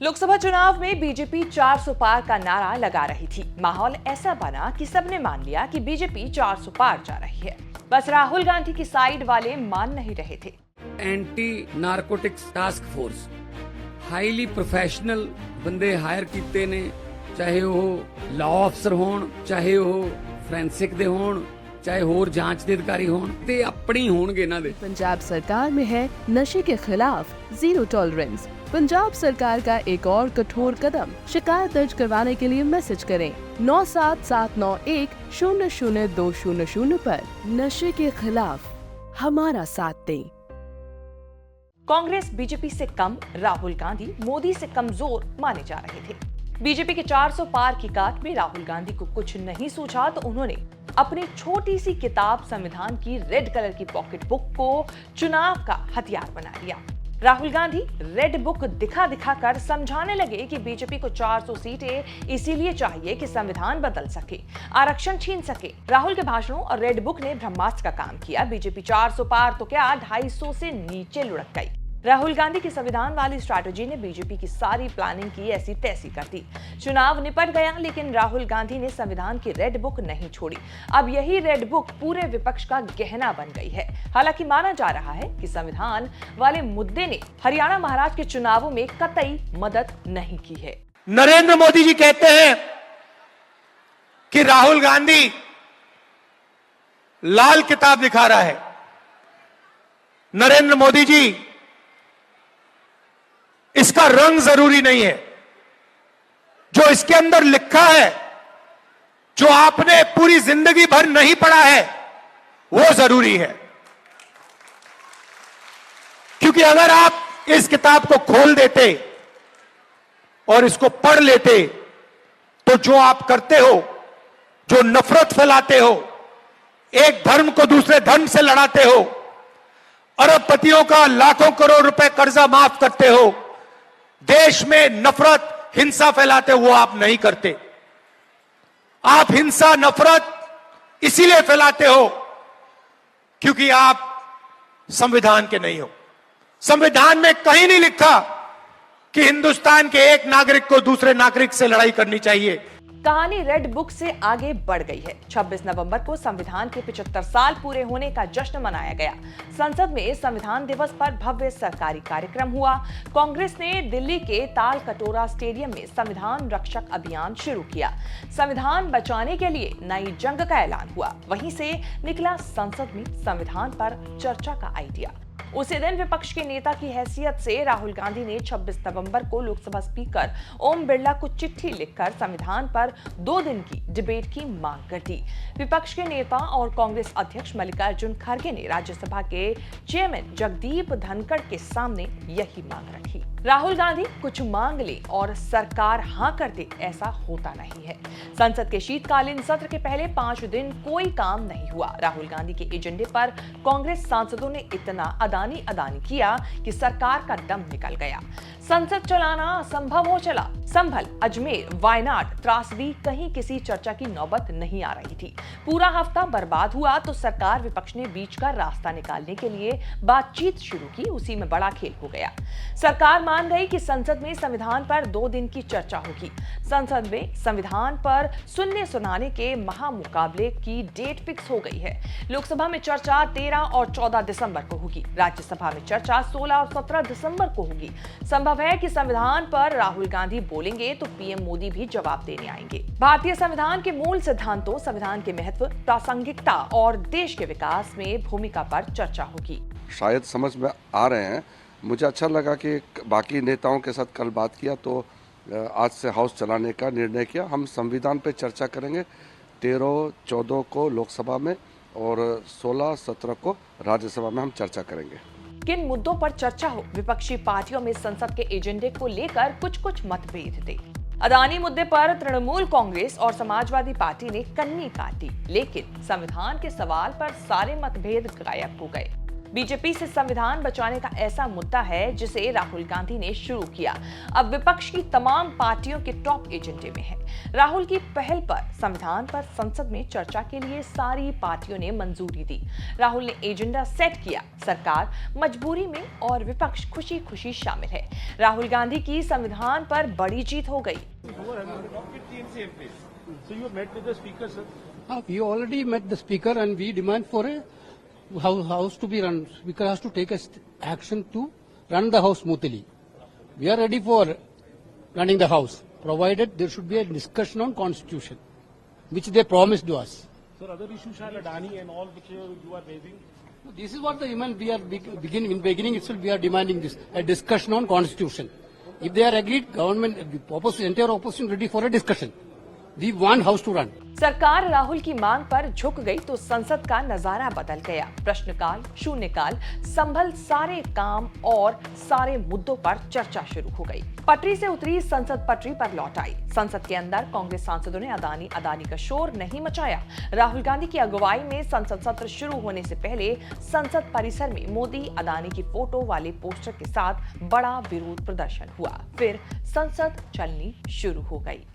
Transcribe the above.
लोकसभा चुनाव में बीजेपी 400 पार का नारा लगा रही थी। माहौल ऐसा बना कि सबने मान लिया कि बीजेपी 400 पार जा रही है। बस राहुल गांधी की साइड वाले मान नहीं रहे थे। Anti narcotics task force highly professional बंदे हायर कीते ने, चाहे वो लॉ अफसर होण, चाहे वो फोरेंसिक दे होण, चाहे होर जांच दे अधिकारी होण, ते अपनी होणगे इन्हां दे। पंजाब सरकार में है नशे के खिलाफ जीरो टॉलरेंस। पंजाब सरकार का एक और कठोर कदम। शिकायत दर्ज करवाने के लिए मैसेज करें 9779100200 पर। नशे के खिलाफ हमारा साथ दें। कांग्रेस बीजेपी से कम, राहुल गांधी मोदी से कमजोर माने जा रहे थे। बीजेपी के 400 पार की काट में राहुल गांधी को कुछ नहीं सूझा तो उन्होंने अपनी छोटी सी किताब संविधान की रेड कलर की पॉकेट बुक को चुनाव का हथियार बना लिया। राहुल गांधी रेड बुक दिखा दिखा कर समझाने लगे कि बीजेपी को 400 सीटें इसीलिए चाहिए कि संविधान बदल सके, आरक्षण छीन सके। राहुल के भाषणों और रेड बुक ने ब्रह्मास्त्र का काम किया। बीजेपी 400 पार तो क्या 250 से नीचे लुढ़क गई। राहुल गांधी की संविधान वाली स्ट्रैटेजी ने बीजेपी की सारी प्लानिंग की ऐसी तैसी कर दी। चुनाव निपट गया, लेकिन राहुल गांधी ने संविधान की रेड बुक नहीं छोड़ी। अब यही रेड बुक पूरे विपक्ष का गहना बन गई है। हालांकि माना जा रहा है कि संविधान वाले मुद्दे ने हरियाणा महाराष्ट्र के चुनावों में कतई मदद नहीं की है। नरेंद्र मोदी जी कहते हैं कि राहुल गांधी लाल किताब दिखा रहा है। नरेंद्र मोदी जी, इसका रंग जरूरी नहीं है, जो इसके अंदर लिखा है, जो आपने पूरी जिंदगी भर नहीं पढ़ा है, वो जरूरी है। क्योंकि अगर आप इस किताब को खोल देते और इसको पढ़ लेते तो जो आप करते हो, जो नफरत फैलाते हो, एक धर्म को दूसरे धर्म से लड़ाते हो, अरबपतियों का लाखों करोड़ रुपए कर्जा माफ करते हो, देश में नफरत हिंसा फैलाते, वो आप नहीं करते। आप हिंसा नफरत इसीलिए फैलाते हो क्योंकि आप संविधान के नहीं हो। संविधान में कहीं नहीं लिखा कि हिंदुस्तान के एक नागरिक को दूसरे नागरिक से लड़ाई करनी चाहिए। कहानी रेड बुक से आगे बढ़ गई है। 26 नवंबर को संविधान के 75 साल पूरे होने का जश्न मनाया गया। संसद में संविधान दिवस पर भव्य सरकारी कार्यक्रम हुआ। कांग्रेस ने दिल्ली के ताल कटोरा स्टेडियम में संविधान रक्षक अभियान शुरू किया। संविधान बचाने के लिए नई जंग का ऐलान हुआ। वहीं से निकला संसद में संविधान पर चर्चा का आइडिया। उसी दिन विपक्ष के नेता की हैसियत से राहुल गांधी ने 26 नवंबर को लोकसभा स्पीकर ओम बिरला को चिट्ठी लिखकर संविधान पर 2 दिन की डिबेट की मांग कर दी। विपक्ष के नेता और कांग्रेस अध्यक्ष मल्लिकार्जुन खड़गे ने राज्यसभा के चेयरमैन जगदीप धनखड़ के सामने यही मांग रखी। राहुल गांधी कुछ मांग ले और सरकार हां कर दे, ऐसा होता नहीं है। संसद के शीतकालीन सत्र के पहले 5 दिन कोई काम नहीं हुआ। राहुल गांधी के एजेंडे पर कांग्रेस सांसदों ने इतना अदानी किया कि सरकार का दम निकल गया। संसद चलाना असंभव हो चला। संभल, अजमेर, वायनाड, त्रासदी, कहीं किसी चर्चा की नौबत नहीं आ रही थी। पूरा हफ्ता बर्बाद हुआ तो सरकार विपक्ष ने बीच का रास्ता निकालने के लिए बातचीत शुरू की। उसी में बड़ा खेल हो गया। सरकार मान गई कि संसद में संविधान पर 2 दिन की चर्चा होगी। संसद में संविधान पर सुनने सुनाने के महामुकाबले की डेट फिक्स हो गई है। लोकसभा में चर्चा 13 और 14 दिसंबर को होगी। राज्यसभा में चर्चा 16 और 17 दिसंबर को होगी। संभव है कि संविधान पर राहुल गांधी बोलेंगे तो पीएम मोदी भी जवाब देने आएंगे। भारतीय संविधान के मूल सिद्धांतों, संविधान के महत्व, प्रासंगिकता और देश के विकास में भूमिका पर चर्चा होगी। शायद समझ में आ रहे हैं। मुझे अच्छा लगा कि बाकी नेताओं के साथ कल बात किया तो आज से हाउस चलाने का निर्णय किया। हम संविधान पे चर्चा करेंगे 13-14 को लोकसभा में और 16-17 को राज्यसभा में हम चर्चा करेंगे। किन मुद्दों पर चर्चा हो? विपक्षी पार्टियों में संसद के एजेंडे को लेकर कुछ मतभेद थे। अदानी मुद्दे पर तृणमूल कांग्रेस और समाजवादी पार्टी ने कन्नी काटी, लेकिन संविधान के सवाल पर सारे मतभेद गायब हो गए। बीजेपी से संविधान बचाने का ऐसा मुद्दा है जिसे राहुल गांधी ने शुरू किया, अब विपक्ष की तमाम पार्टियों के टॉप एजेंडे में है। राहुल की पहल पर संविधान पर संसद में चर्चा के लिए सारी पार्टियों ने मंजूरी दी। राहुल ने एजेंडा सेट किया, सरकार मजबूरी में और विपक्ष खुशी खुशी शामिल है। राहुल गांधी की संविधान पर बड़ी जीत हो गई। So you met with the speaker, sir? We already met the speaker and we demand for a house to be run. Speaker has to take action to run the house smoothly. We are ready for running the house, provided there should be a discussion on constitution, which they promised to us. Sir, other issues are Adani and all which you are raising. This is what the demand we are beginning itself. We are demanding this a discussion on constitution. If they are agreed, government, entire opposition ready for a discussion. We want house to run. सरकार राहुल की मांग पर झुक गई तो संसद का नजारा बदल गया। प्रश्नकाल, शून्यकाल संभल सारे काम और सारे मुद्दों पर चर्चा शुरू हो गई। पटरी से उतरी संसद पटरी पर लौट आई। संसद के अंदर कांग्रेस सांसदों ने अदानी का शोर नहीं मचाया। राहुल गांधी की अगुवाई में संसद सत्र शुरू होने से पहले संसद परिसर में मोदी अदानी की फोटो वाले पोस्टर के साथ बड़ा विरोध प्रदर्शन हुआ। फिर संसद चलनी शुरू हो गई।